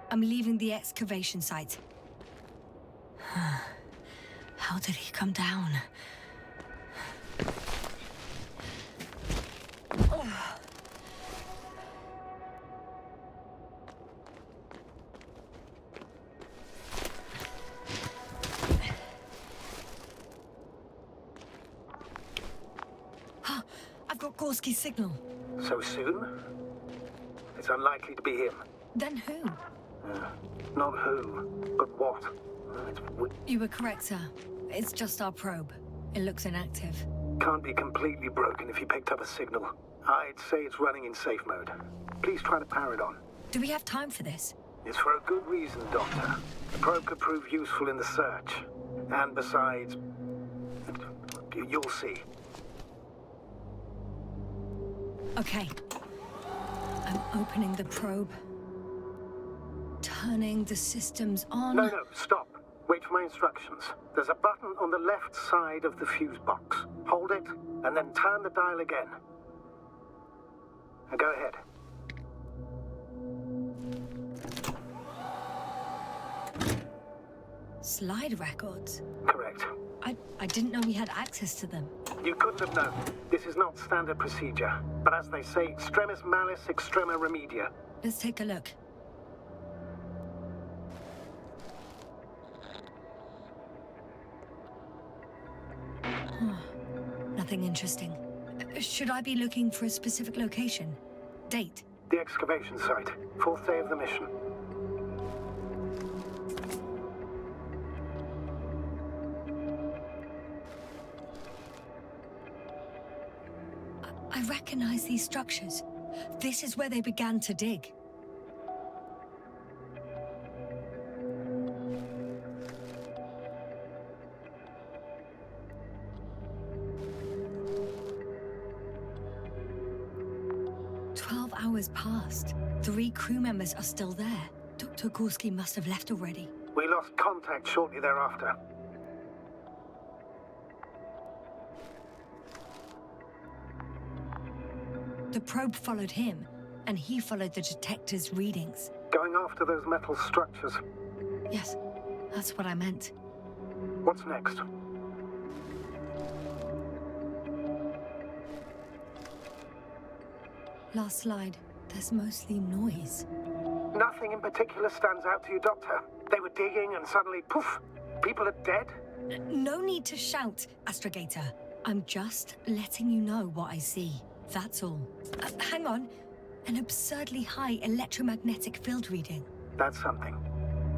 I'm leaving the excavation site. How did he come down? I've got Gorski's signal. So soon? It's unlikely to be him. Then who? Not who, but what. You were correct, sir. It's just our probe. It looks inactive. Can't be completely broken if you picked up a signal. I'd say it's running in safe mode. Please try to power it on. Do we have time for this? It's for a good reason, Doctor. The probe could prove useful in the search. And besides, you'll see. Okay. I'm opening the probe. Turning the systems on. No, stop. Wait for my instructions. There's a button on the left side of the fuse box. Hold it, and then turn the dial again. Now go ahead. Slide records? Correct. I didn't know we had access to them. You couldn't have known. This is not standard procedure. But as they say, extremis malice, extrema remedia. Let's take a look. Nothing interesting. Should I be looking for a specific location? Date? The excavation site. 4th day of the mission. I recognize these structures. This is where they began to dig. Hours passed. 3 crew members are still there. Dr. Gorski must have left already. We lost contact shortly thereafter. The probe followed him, and he followed the detector's readings. Going after those metal structures. Yes, that's what I meant. What's next? Last slide. There's mostly noise. Nothing in particular stands out to you, Doctor. They were digging and suddenly, poof, people are dead? No need to shout, Astrogator. I'm just letting you know what I see. That's all. Hang on. An absurdly high electromagnetic field reading. That's something.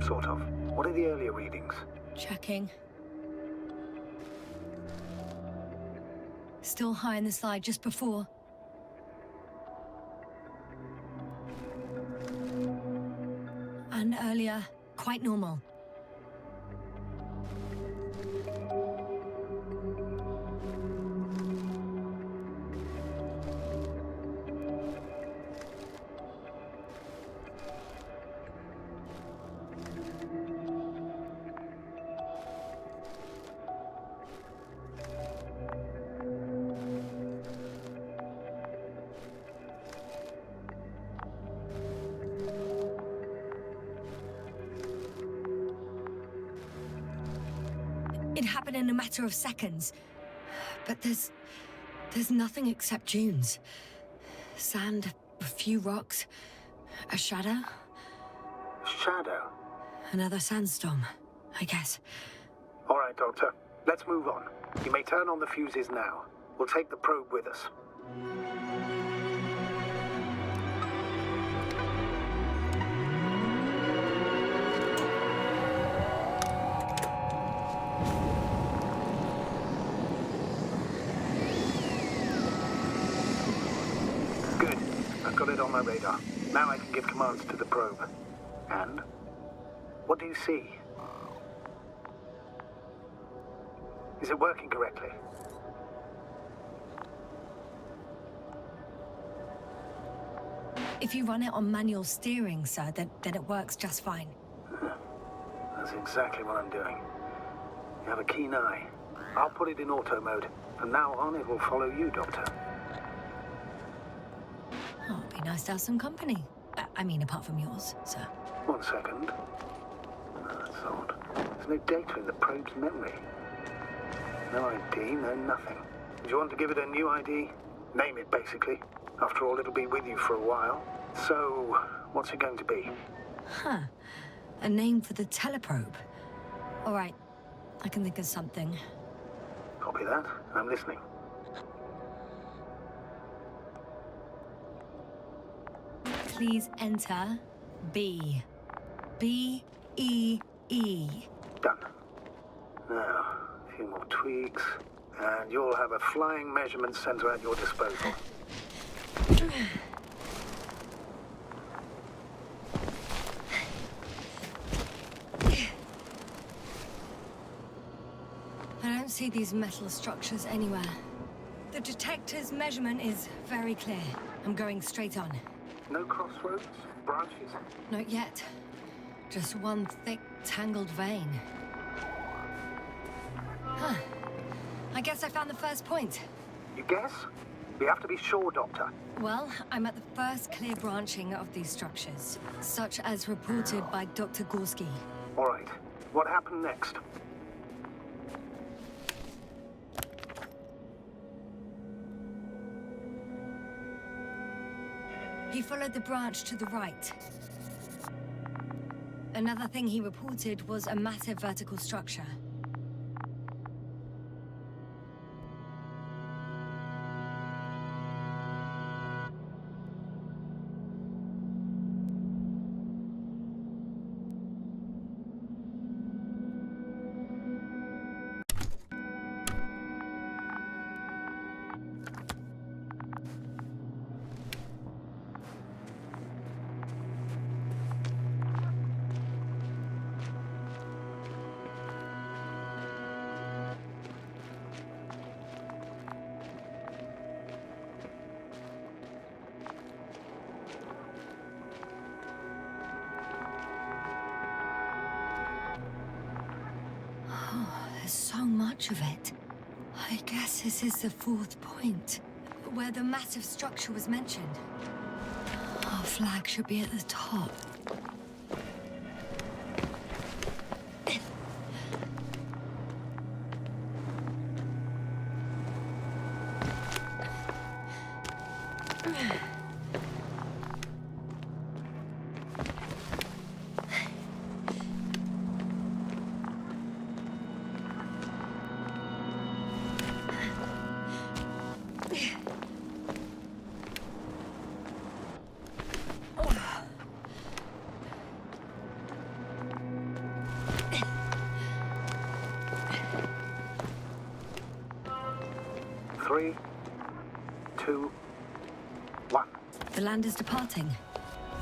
Sort of. What are the earlier readings? Checking. Still high in the slide just before. And earlier, quite normal. It happened in a matter of seconds. But there's nothing except dunes. Sand, A few rocks, a shadow, Shadow? another sandstorm, I guess. All right, Doctor. Let's move on. You may turn on the fuses now. We'll take the probe with us. Good. I've got it on my radar. Now I can give commands to the probe. And? What do you see? Is it working correctly? If you run it on manual steering, sir, then it works just fine. That's exactly what I'm doing. You have a keen eye. I'll put it in auto mode. From now on, it will follow you, Doctor. Oh, it'd be nice to have some company. I mean, apart from yours, sir. 1 second. That's odd. There's no data in the probe's memory. No ID, no nothing. Do you want to give it a new ID? Name it, basically. After all, it'll be with you for a while. So, what's it going to be? Huh. A name for the teleprobe. All right. I can think of something. Copy that. I'm listening. Please enter B. B-E-E. Done. Now, a few more tweaks, and you'll have a flying measurement center at your disposal. I don't see these metal structures anywhere. The detector's measurement is very clear. I'm going straight on. No crossroads? Branches? Not yet. Just one thick, tangled vein. Huh. I guess I found the first point. You guess? We have to be sure, Doctor. Well, I'm at the first clear branching of these structures, such as reported by Dr. Gorski. All right. What happened next? He followed the branch to the right. Another thing he reported was a massive vertical structure. There's so much of it. I guess this is the fourth point, where the massive structure was mentioned. Our flag should be at the top. Three, two, one. The land is departing.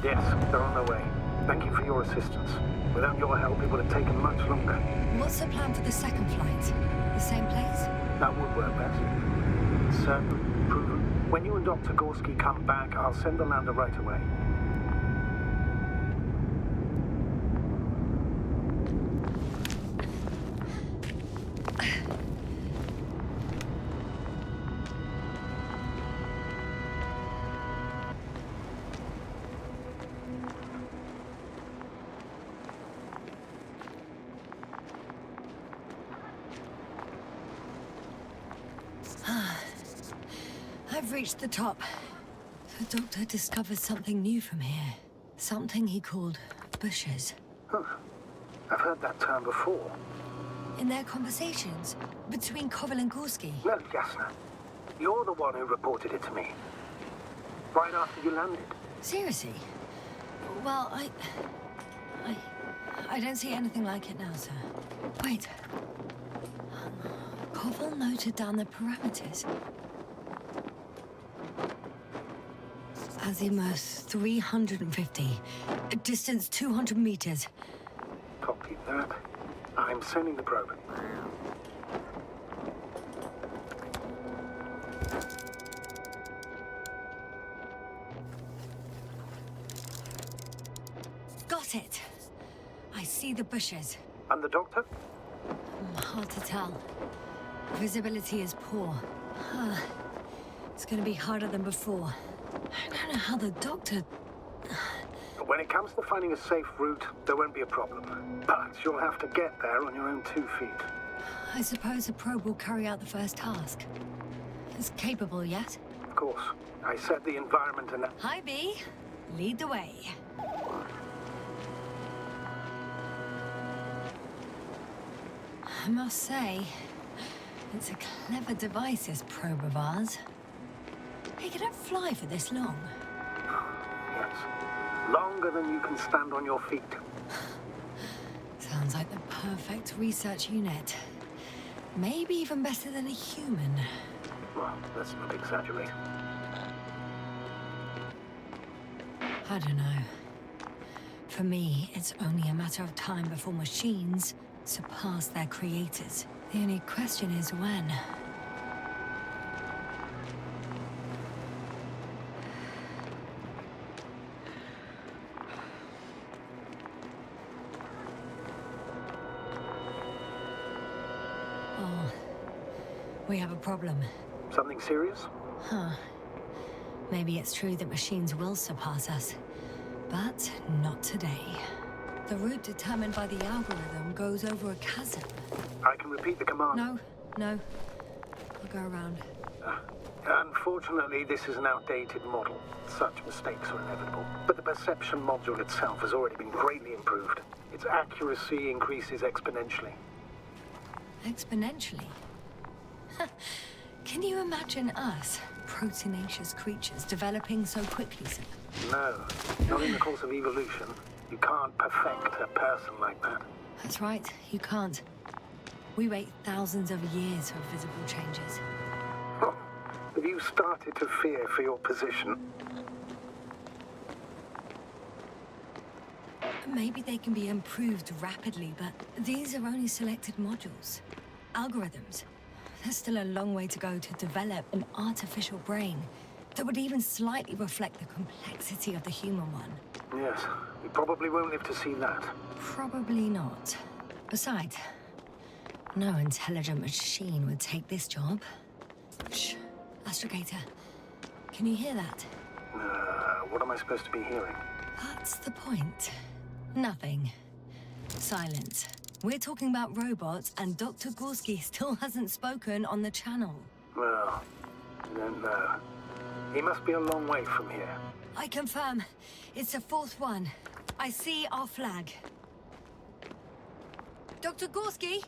Yes, they're on their way. Thank you for your assistance. Without your help, it would have taken much longer. What's the plan for the second flight? The same place? That would work best. Certain, proven. When you and Dr. Gorski come back, I'll send the lander right away. I've reached the top. The doctor discovered something new from here. Something he called bushes. Huh. I've heard that term before. In their conversations between Koval and Gorski. No, Jasna. You're the one who reported it to me. Right after you landed. Seriously? Well, I don't see anything like it now, sir. Wait. Koval noted down the parameters. Azimuth 350. Distance 200 meters. Copy that. I'm sending the probe. Got it. I see the bushes. And the doctor? Hard to tell. Visibility is poor. It's gonna be harder than before. I don't know how the doctor... When it comes to finding a safe route, there won't be a problem. But you'll have to get there on your own 2 feet. I suppose a probe will carry out the first task. It's capable yet? Of course. I set the environment and... Hi, B. Lead the way. I must say, it's a clever device, this probe of ours. Hey, can it fly for this long? Yes. Longer than you can stand on your feet. Sounds like the perfect research unit. Maybe even better than a human. Well, let's not exaggerate. I don't know. For me, it's only a matter of time before machines surpass their creators. The only question is when. Oh, we have a problem. Something serious? Huh. Maybe it's true that machines will surpass us, but not today. The route determined by the algorithm goes over a chasm. I can repeat the command. No. I'll go around. Unfortunately, this is an outdated model. Such mistakes are inevitable. But the perception module itself has already been greatly improved. Its accuracy increases exponentially. Exponentially? Can you imagine us, proteinaceous creatures, developing so quickly, sir? No, not in the course of evolution. You can't perfect a person like that. That's right, you can't. We wait thousands of years for visible changes. Oh, have you started to fear for your position? Maybe they can be improved rapidly, but these are only selected modules. Algorithms. There's still a long way to go to develop an artificial brain that would even slightly reflect the complexity of the human one. Yes, we probably won't live to see that. Probably not. Besides, no intelligent machine would take this job. Shh. Astrogator, can you hear that? What am I supposed to be hearing? That's the point. Nothing. Silence. We're talking about robots, and Dr. Gorski still hasn't spoken on the channel. Well, I don't know. He must be a long way from here. I confirm. It's the fourth one. I see our flag. Dr. Gorski,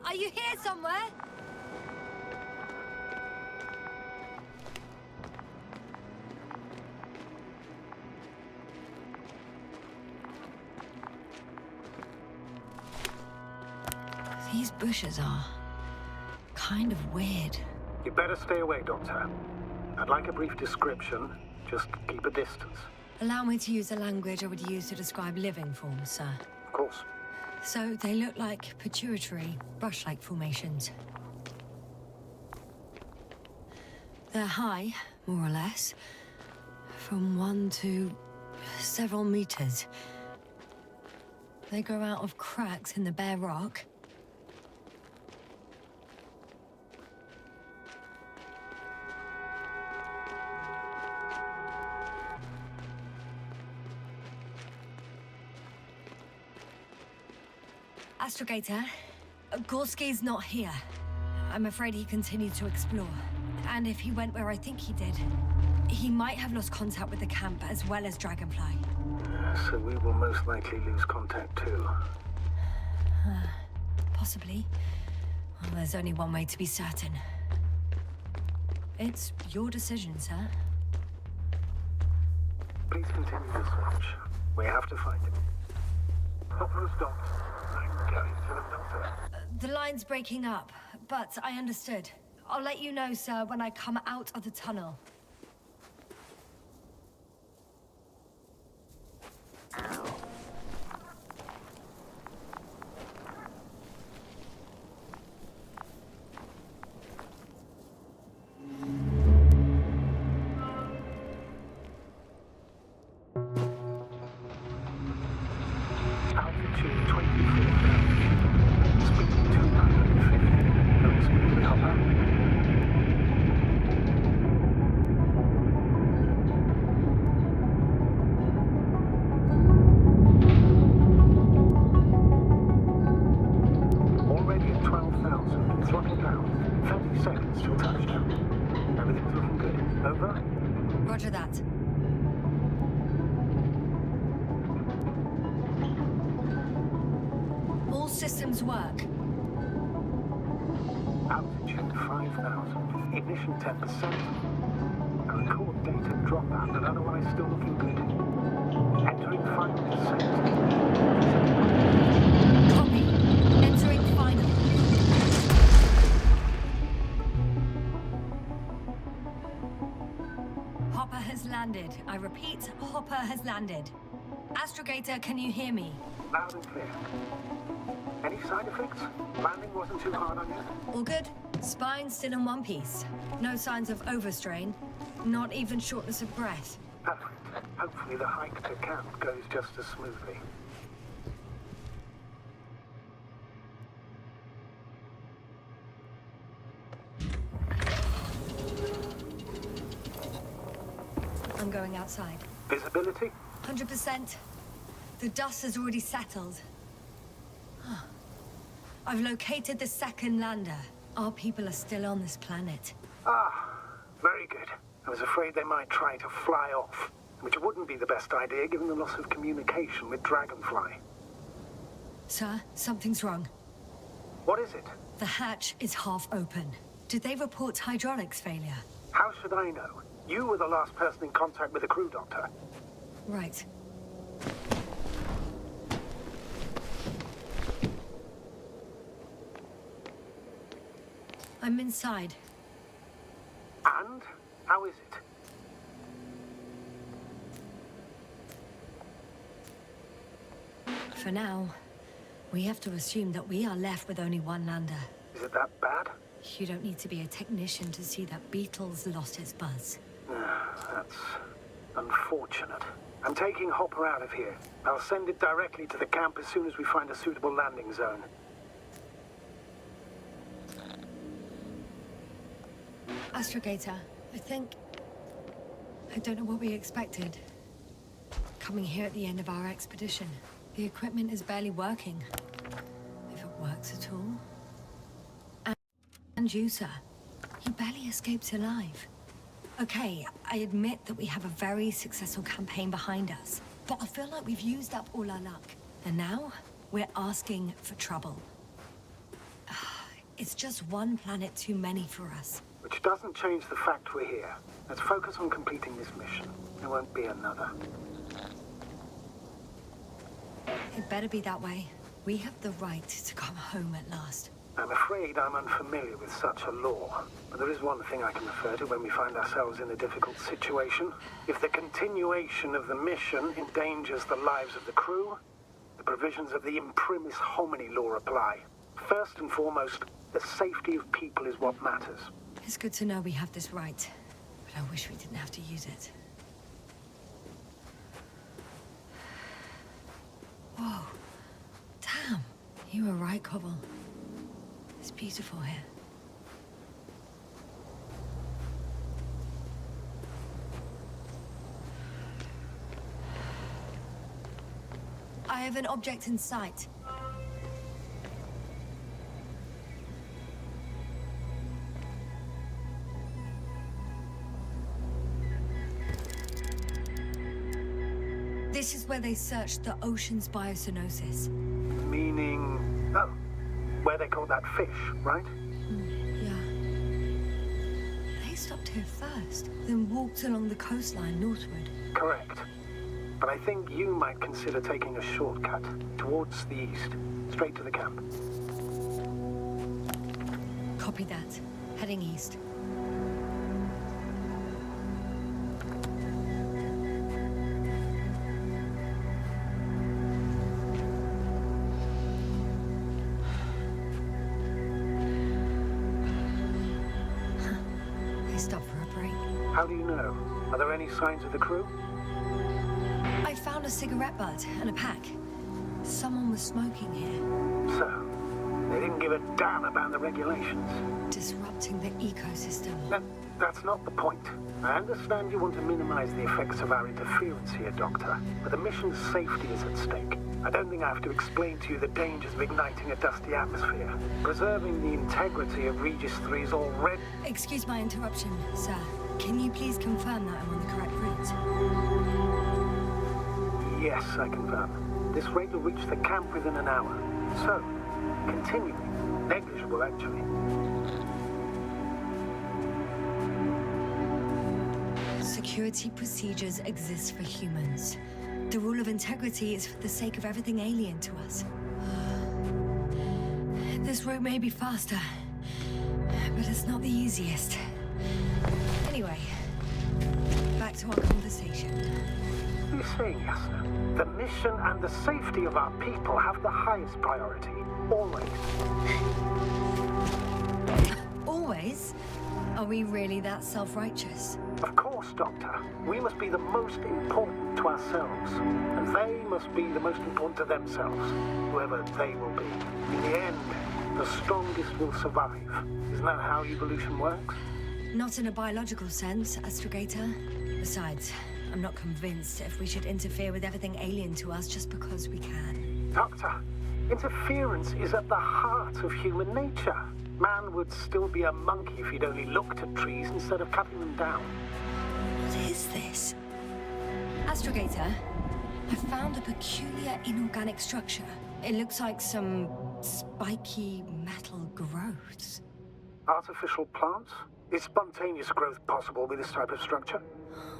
are you here somewhere? These bushes are kind of weird. You better stay away, Doctor. I'd like a brief description. Just keep a distance. Allow me to use the language I would use to describe living forms, sir. Of course. So they look like pituitary, brush-like formations. They're high, more or less, from 1 to several meters. They grow out of cracks in the bare rock. Astrogator, Gorski's not here. I'm afraid he continued to explore. And if he went where I think he did, He might have lost contact with the camp as well as Dragonfly. So we will most likely lose contact too. Possibly. Well, there's only one way to be certain. It's your decision, sir. Please continue the search. We have to find him. Hopper's docked. I'm going to the doctor. The line's breaking up, but I understood. I'll let you know, sir, when I come out of the tunnel. Altitude 24,000. Speed 250. Going smoothly, Hopper. Already at 12,000. Throttle down. 30 seconds till touchdown. Everything's looking good. Over? Roger that. All systems work. Altitude 5,000. Ignition 10%. A record data dropout, but otherwise still looking good. Entering final descent. Copy. Entering final. Hopper has landed. I repeat, Hopper has landed. Astrogator, can you hear me? Loud and clear. Any side effects? Landing wasn't too hard on you? All good? Spine still in one piece. No signs of overstrain. Not even shortness of breath. Perfect. Hopefully the hike to camp goes just as smoothly. I'm going outside. Visibility? 100%. The dust has already settled. I've located the second lander. Our people are still on this planet. Ah, very good. I was afraid they might try to fly off, which wouldn't be the best idea given the loss of communication with Dragonfly. Sir, something's wrong. What is it? The hatch is half open. Did they report hydraulics failure? How should I know? You were the last person in contact with the crew doctor. Right. I'm inside. And? How is it? For now, we have to assume that we are left with only one lander. Is it that bad? You don't need to be a technician to see that Beetle's lost its buzz. That's unfortunate. I'm taking Hopper out of here. I'll send it directly to the camp as soon as we find a suitable landing zone. Astrogator, I don't know what we expected. Coming here at the end of our expedition. The equipment is barely working. If it works at all. And you, sir. He barely escaped alive. Okay, I admit that we have a very successful campaign behind us. But I feel like we've used up all our luck. And now, we're asking for trouble. It's just one planet too many for us. Which doesn't change the fact we're here. Let's focus on completing this mission. There won't be another. It better be that way. We have the right to come home at last. I'm afraid I'm unfamiliar with such a law. But there is one thing I can refer to when we find ourselves in a difficult situation. If the continuation of the mission endangers the lives of the crew, the provisions of the imprimis homini law apply. First and foremost, the safety of people is what matters. It's good to know we have this right, but I wish we didn't have to use it. Whoa. Damn. You were right, Cobble. It's beautiful here. I have an object in sight. This is where they searched the ocean's biosynosis. Meaning... Oh, where they caught that fish, right? Yeah. They stopped here first, then walked along the coastline northward. Correct. But I think you might consider taking a shortcut towards the east, straight to the camp. Copy that. Heading east. They stopped for a break. How do you know? Are there any signs of the crew? I found a cigarette butt and a pack. Someone was smoking here. So, they didn't give a damn about the regulations. Disrupting the ecosystem. That's not the point. I understand you want to minimize the effects of our interference here, Doctor, but the mission's safety is at stake. I don't think I have to explain to you the dangers of igniting a dusty atmosphere. Preserving the integrity of Regis 3 is already... Excuse my interruption, sir. Can you please confirm that I'm on the correct route? Yes, I confirm. This rate will reach the camp within an hour. So, continuing. Negligible, actually. Security procedures exist for humans. The rule of integrity is for the sake of everything alien to us. This route may be faster, but it's not the easiest. Anyway, back to our conversation. You're saying, Yasna, the mission and the safety of our people have the highest priority. Always. Always? Are we really that self-righteous? Of course, Doctor. We must be the most important to ourselves. And they must be the most important to themselves. Whoever they will be. In the end, the strongest will survive. Isn't that how evolution works? Not in a biological sense, Astrogator. Besides, I'm not convinced if we should interfere with everything alien to us just because we can. Doctor, interference is at the heart of human nature. Man would still be a monkey if he'd only looked at trees instead of cutting them down. What is this? Astrogator, I found a peculiar inorganic structure. It looks like some spiky metal growths. Artificial plants? Is spontaneous growth possible with this type of structure?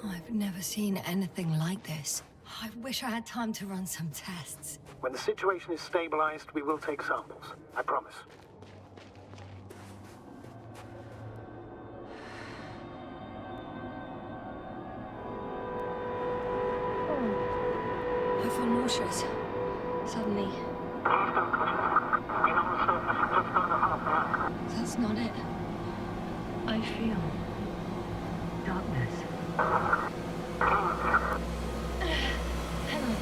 I've never seen anything like this. I wish I had time to run some tests. When the situation is stabilized, we will take samples. I promise. I feel nauseous. Suddenly. That's not it. I feel darkness. Hang on.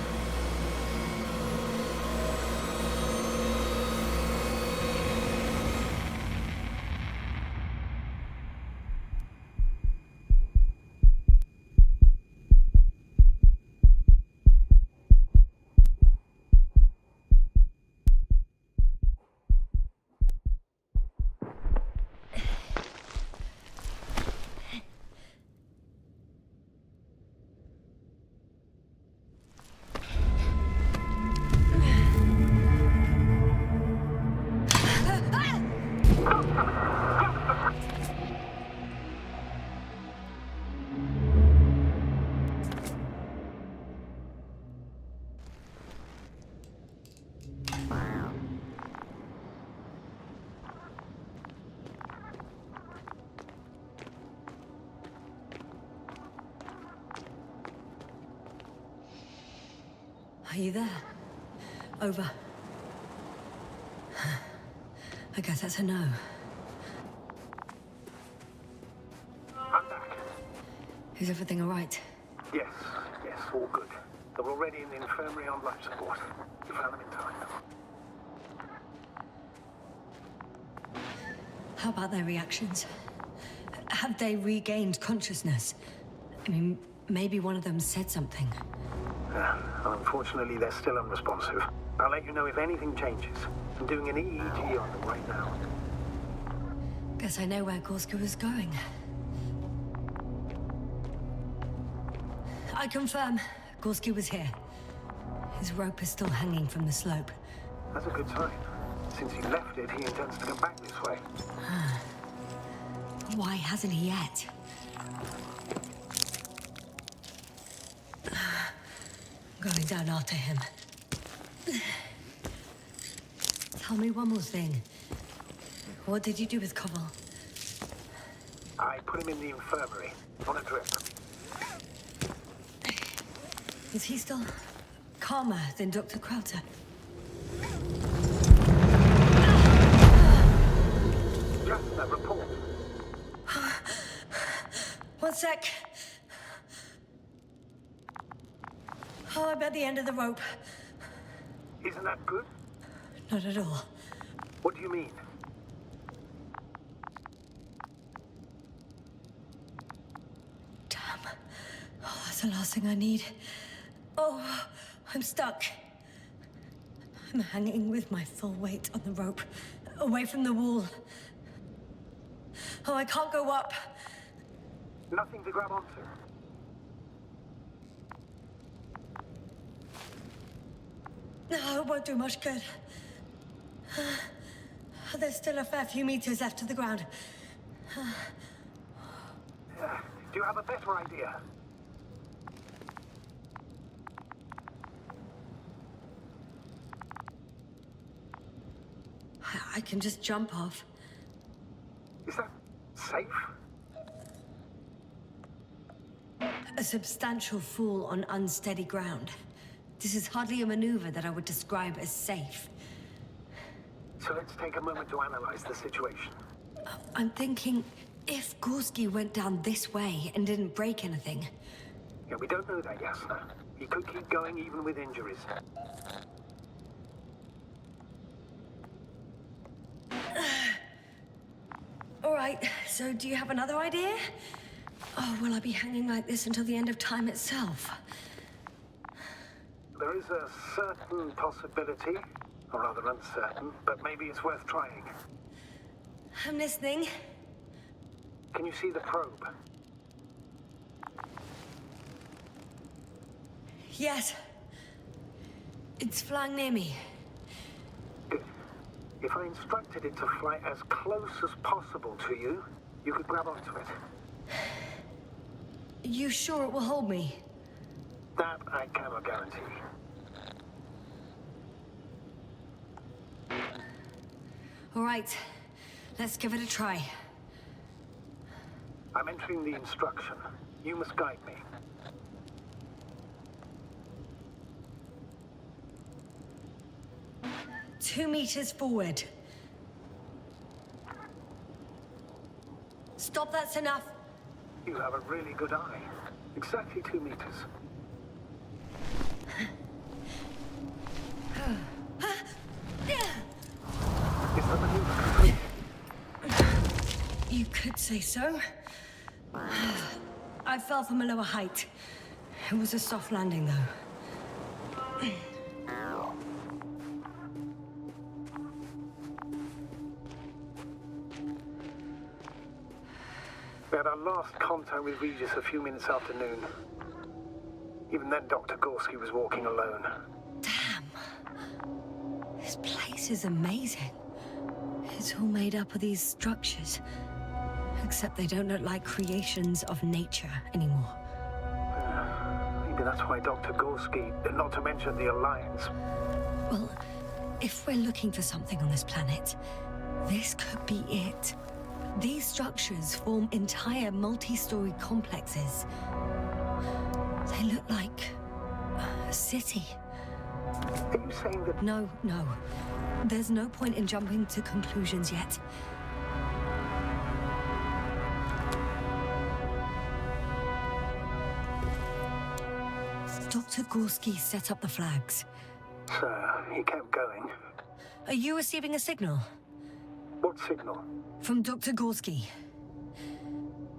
Are you there? Over. I guess that's a no. I'm back. Is everything all right? Yes, all good. They're already in the infirmary on life support. You found them in time. How about their reactions? Have they regained consciousness? I mean, maybe one of them said something. Well, unfortunately, they're still unresponsive. I'll let you know if anything changes. I'm doing an EEG on them right now. Guess I know where Gorska was going. I confirm. Gorski was here. His rope is still hanging from the slope. That's a good sign. Since he left it, he intends to come back this way. Why hasn't he yet? Going down after him. Tell me one more thing. What did you do with Koval? I put him in the infirmary, on a drip. Is he still calmer than Dr. Krauter? Just a report. One sec. Oh, I'm at the end of the rope. Isn't that good? Not at all. What do you mean? Damn. Oh, that's the last thing I need. Oh, I'm stuck. I'm hanging with my full weight on the rope, away from the wall. Oh, I can't go up. Nothing to grab onto. No, it won't do much good. There's still a fair few meters left to the ground. Do you have a better idea? I can just jump off. Is that safe? A substantial fall on unsteady ground. This is hardly a maneuver that I would describe as safe. So let's take a moment to analyze the situation. I'm thinking, if Gorski went down this way and didn't break anything... Yeah, we don't know that, Yasna. He could keep going even with injuries. All right, so do you have another idea? Oh, will I be hanging like this until the end of time itself? There is a certain possibility, or rather uncertain, but maybe it's worth trying. I'm listening. Can you see the probe? Yes. It's flying near me. Good. If I instructed it to fly as close as possible to you, you could grab onto it. You sure it will hold me? That I cannot guarantee. All right, let's give it a try. I'm entering the instruction. You must guide me. 2 meters forward. Stop, that's enough. You have a really good eye. Exactly 2 meters. Is the maneuver complete? You could say so. I fell from a lower height. It was a soft landing, though. We had our last contact with Regis a few minutes after noon. Even then, Dr. Gorski was walking alone. Damn. This place is amazing. It's all made up of these structures. Except they don't look like creations of nature anymore. Maybe that's why Dr. Gorski, not to mention the Alliance... Well, if we're looking for something on this planet, this could be it. These structures form entire multi-story complexes. They look like a city. Are you saying that... No. There's no point in jumping to conclusions yet. Dr. Gorski set up the flags. So, he kept going. Are you receiving a signal? What signal? From Dr. Gorski.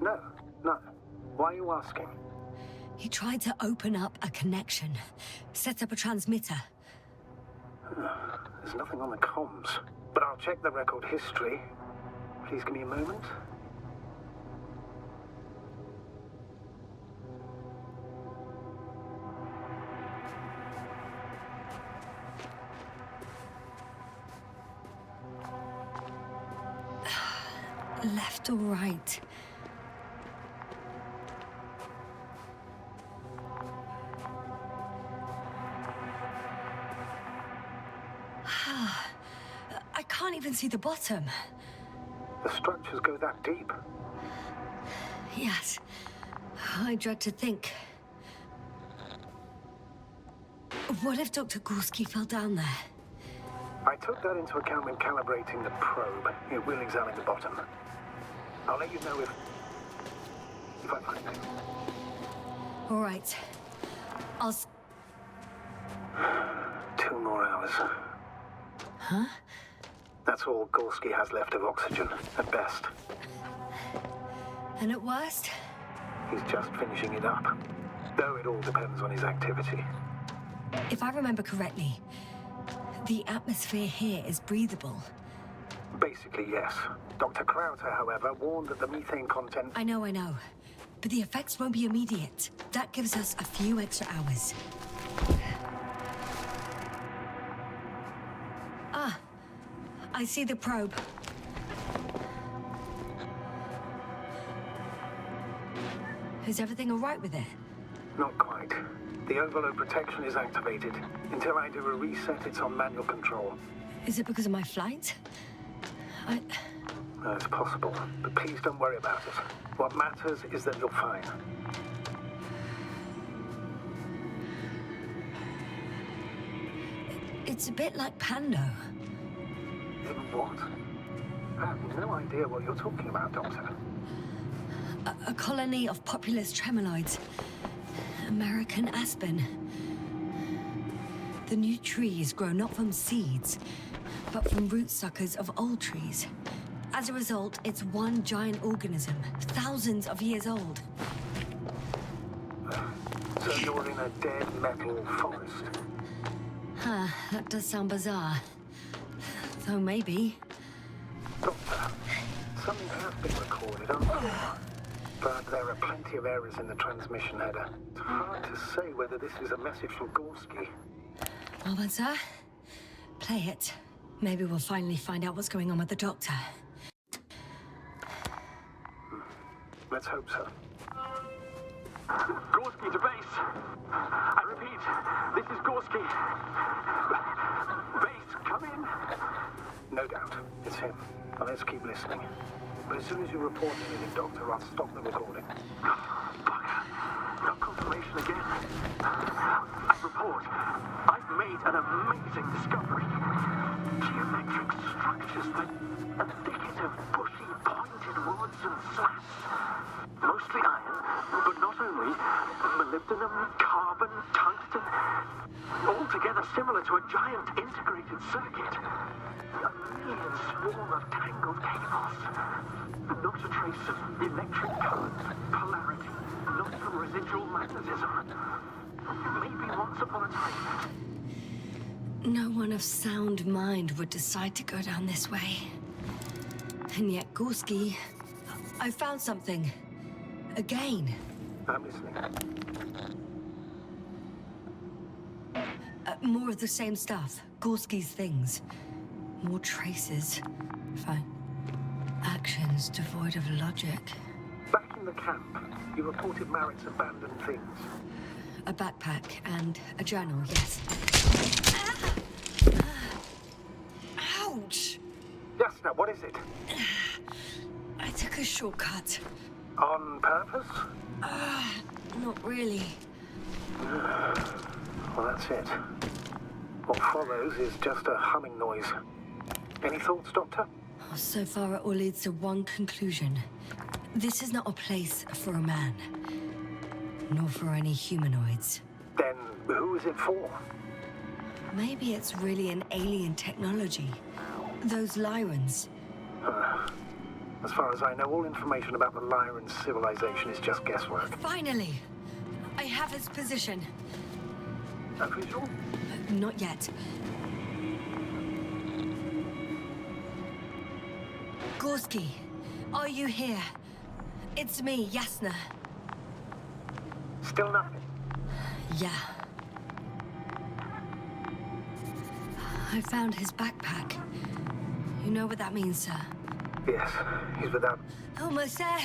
No. Why are you asking? He tried to open up a connection, set up a transmitter. There's nothing on the comms, but I'll check the record history. Please give me a moment. left or right? I can't even see the bottom. The structures go that deep. Yes. I dread to think. What if Dr. Gorski fell down there? I took that into account when calibrating the probe. It will examine the bottom. I'll let you know if I find it. All right. I'll... 2 more hours. Huh? That's all Gorski has left of oxygen, at best. And at worst? He's just finishing it up. Though it all depends on his activity. If I remember correctly, the atmosphere here is breathable. Basically, yes. Dr. Krauter, however, warned that the methane content... I know. But the effects won't be immediate. That gives us a few extra hours. Ah, I see the probe. Is everything all right with it? Not quite. The overload protection is activated. Until I do a reset, it's on manual control. Is it because of my flight? It's possible, but please don't worry about it. What matters is that you're fine. It's a bit like Pando. What? I have no idea what you're talking about, Doctor. A colony of populous tremoloids. American aspen. The new trees grow not from seeds, but from root suckers of old trees. As a result, it's one giant organism, thousands of years old. So you're in a dead metal forest? Huh, that does sound bizarre. Though maybe. Doctor, something has been recorded, but there are plenty of errors in the transmission header. It's hard to say whether this is a message from Gorski. Well then, sir, play it. Maybe we'll finally find out what's going on with the doctor. Let's hope so. Gorski to base. I repeat, this is Gorski. Base, come in. No doubt. It's him. Well, let's keep listening. But as soon as you report anything, Doctor, I'll stop the recording. Bugger. No confirmation again. I report. I've made an amazing discovery. Geometric structures that are thicket of bushy, pointed woods and slats. Mostly iron, but not only. Molybdenum, carbon, tungsten. Altogether similar to a giant integrated circuit. A million swarm of tangled cables. Not a trace of electric current, polarity, not from residual magnetism. Maybe once upon a time. No one of sound mind would decide to go down this way. And yet, Gorski, I found something. Again. I'm listening. More of the same stuff. Gorski's things. More traces. Fine. Actions devoid of logic. Back in the camp, you reported Marrett's abandoned things. A backpack and a journal, yes. Ouch! Jasna, what is it? I took a shortcut. On purpose? Not really. Well, that's it. What follows is just a humming noise. Any thoughts, Doctor? So far, it all leads to one conclusion. This is not a place for a man. Nor for any humanoids. Then who is it for? Maybe it's really an alien technology. Those Lyrans. As far as I know, all information about the Lyran civilization is just guesswork. Finally! I have his position. A visual? Not yet. Gorski, are you here? It's me, Jasna. Still nothing. Yeah. I found his backpack. You know what that means, sir? Yes, he's without... Almost there.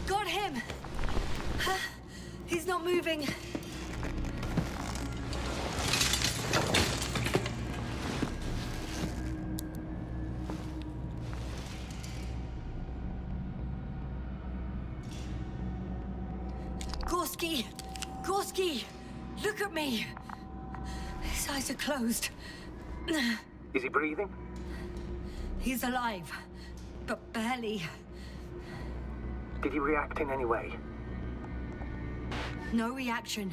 Got him. He's not moving. Gorski! Gorski! Look at me! His eyes are closed. Is he breathing? He's alive, but barely. Did he react in any way? No reaction.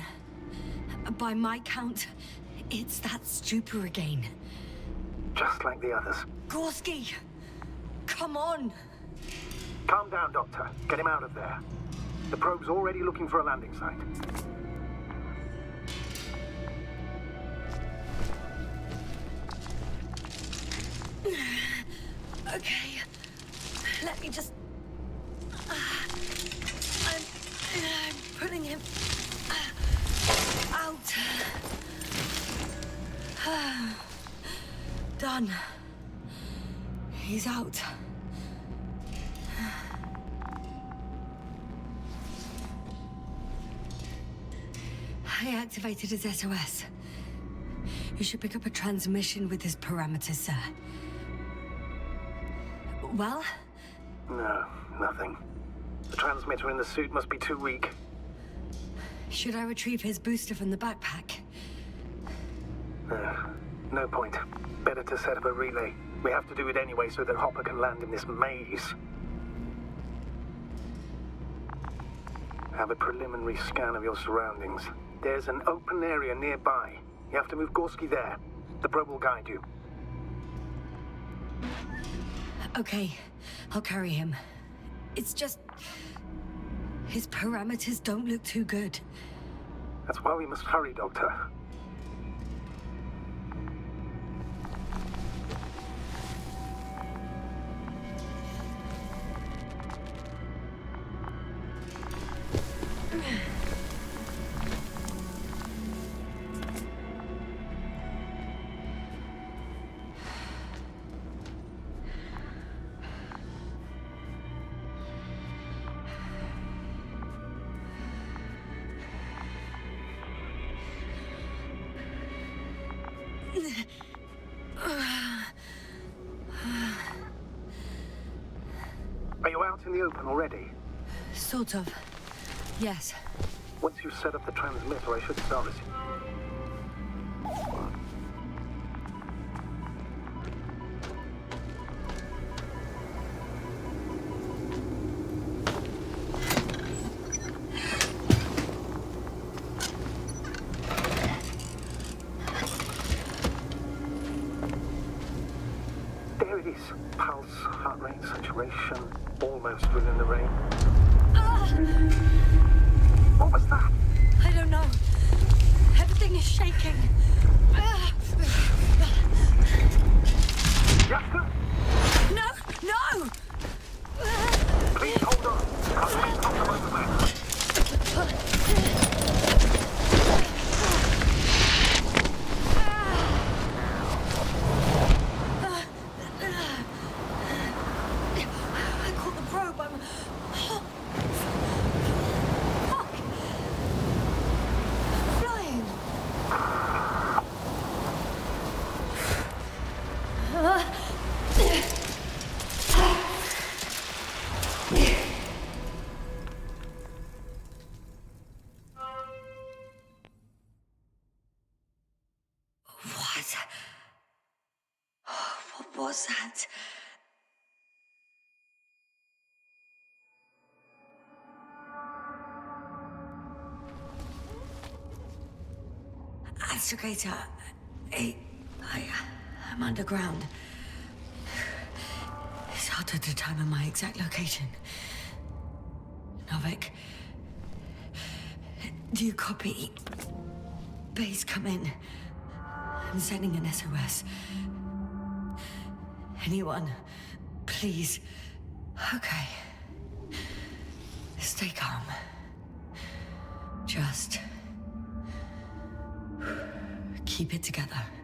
By my count, it's that stupor again. Just like the others. Gorski! Come on! Calm down, Doctor. Get him out of there. The probe's already looking for a landing site. Okay. Let me just... I'm putting him... out. Done. He's out. I activated his SOS. You should pick up a transmission with his parameters, sir. Well? No, nothing. The transmitter in the suit must be too weak. Should I retrieve his booster from the backpack? No point. Better to set up a relay. We have to do it anyway so that Hopper can land in this maze. Have a preliminary scan of your surroundings. There's an open area nearby. You have to move Gorski there. The probe will guide you. Okay, I'll carry him. It's just... his parameters don't look too good. That's why we must hurry, Doctor. Are you out in the open already? Sort of. Yes. Once you've set up the transmitter, I should start receiving. There it is. Pulse, heart rate, saturation, almost within the range. What was that? I don't know. Everything is shaking. Yaska, No! No! please hold on. Can't stop the movement. I caught the probe. I'm... Fuck! Flying! What? What was that? Astrogator, I'm underground. It's hard to determine my exact location. Novik, do you copy? Base, come in. I'm sending an SOS. Anyone, please. Okay. Stay calm. Just... keep keep it together.